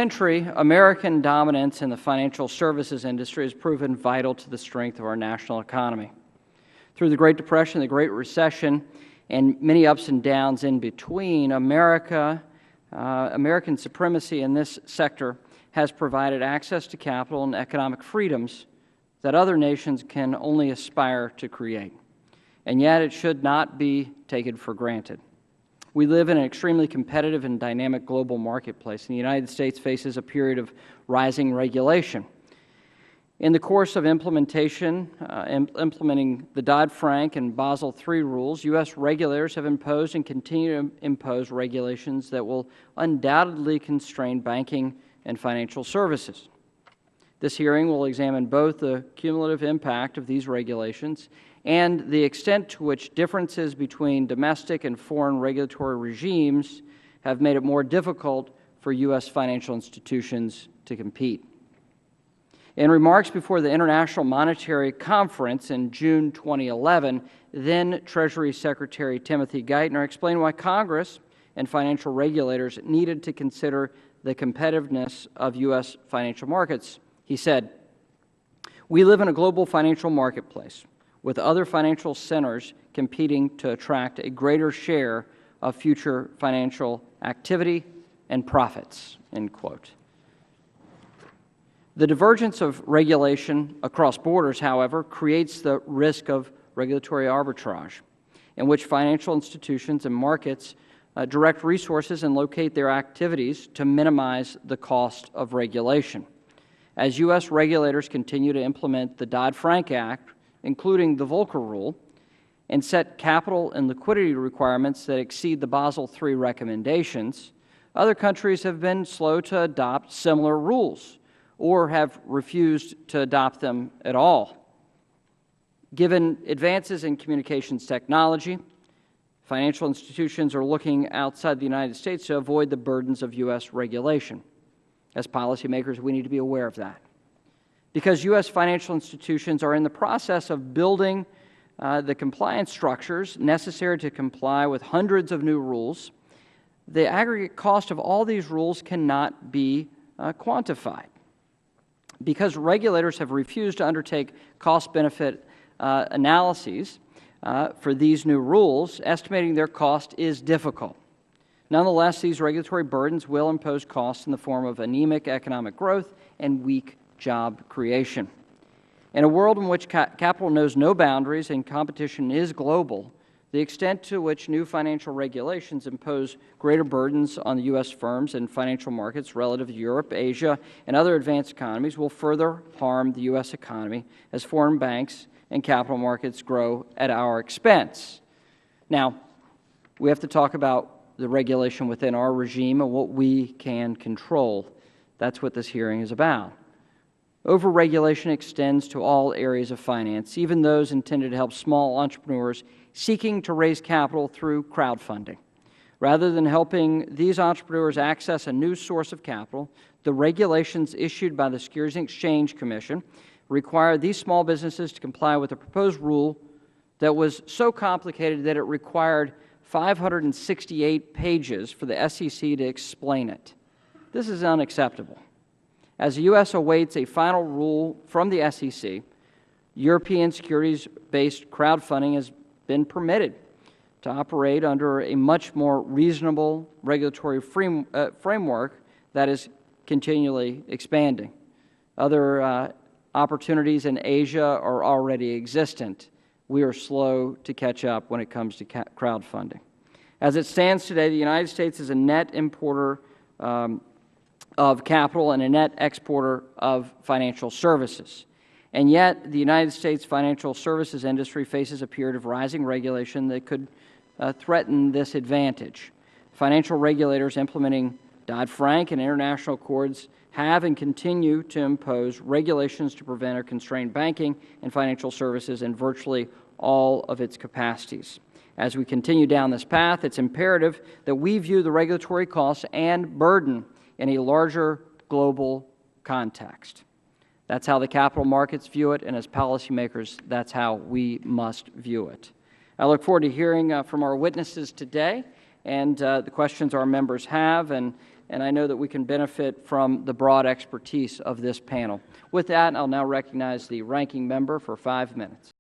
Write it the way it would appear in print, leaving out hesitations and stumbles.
Century, American dominance in the financial services industry has proven vital to the strength of our national economy. Through the Great Depression, the Great Recession, and many ups and downs in between, American supremacy in this sector has provided access to capital and economic freedoms that other nations can only aspire to create. And yet it should not be taken for granted. We live in an extremely competitive and dynamic global marketplace, and the United States faces a period of rising regulation. In the course of implementing the Dodd-Frank and Basel III rules, U.S. regulators have imposed and continue to impose regulations that will undoubtedly constrain banking and financial services. This hearing will examine both the cumulative impact of these regulations and the extent to which differences between domestic and foreign regulatory regimes have made it more difficult for U.S. financial institutions to compete. In remarks before the International Monetary Conference in June 2011, then Treasury Secretary Timothy Geithner explained why Congress and financial regulators needed to consider the competitiveness of U.S. financial markets. He said, "We live in a global financial marketplace, with other financial centers competing to attract a greater share of future financial activity and profits," end quote. The divergence of regulation across borders, however, creates the risk of regulatory arbitrage, in which financial institutions and markets direct resources and locate their activities to minimize the cost of regulation. As U.S. regulators continue to implement the Dodd-Frank Act, including the Volcker Rule, and set capital and liquidity requirements that exceed the Basel III recommendations, other countries have been slow to adopt similar rules or have refused to adopt them at all. Given advances in communications technology, financial institutions are looking outside the United States to avoid the burdens of U.S. regulation. As policymakers, we need to be aware of that. Because U.S. financial institutions are in the process of building the compliance structures necessary to comply with hundreds of new rules, the aggregate cost of all these rules cannot be quantified. Because regulators have refused to undertake cost-benefit analyses for these new rules, estimating their cost is difficult. Nonetheless, these regulatory burdens will impose costs in the form of anemic economic growth and weak job creation. In a world in which capital knows no boundaries and competition is global, the extent to which new financial regulations impose greater burdens on the U.S. firms and financial markets relative to Europe, Asia, and other advanced economies will further harm the U.S. economy as foreign banks and capital markets grow at our expense. Now, we have to talk about the regulation within our regime and what we can control. That's what this hearing is about. Overregulation extends to all areas of finance, even those intended to help small entrepreneurs seeking to raise capital through crowdfunding. Rather than helping these entrepreneurs access a new source of capital, the regulations issued by the Securities and Exchange Commission require these small businesses to comply with a proposed rule that was so complicated that it required 568 pages for the SEC to explain it. This is unacceptable. As the U.S. awaits a final rule from the SEC, European securities-based crowdfunding has been permitted to operate under a much more reasonable regulatory framework that is continually expanding. Other opportunities in Asia are already existent. We are slow to catch up when it comes to crowdfunding. As it stands today, the United States is a net importer of capital and a net exporter of financial services. And yet, the United States financial services industry faces a period of rising regulation that could threaten this advantage. Financial regulators implementing Dodd-Frank and international accords have and continue to impose regulations to prevent or constrain banking and financial services in virtually all of its capacities. As we continue down this path, it's imperative that we view the regulatory costs and burden in a larger global context. That's how the capital markets view it, and as policymakers, that's how we must view it. I look forward to hearing from our witnesses today and the questions our members have, and and I know that we can benefit from the broad expertise of this panel. With that, I'll now recognize the ranking member for 5 minutes.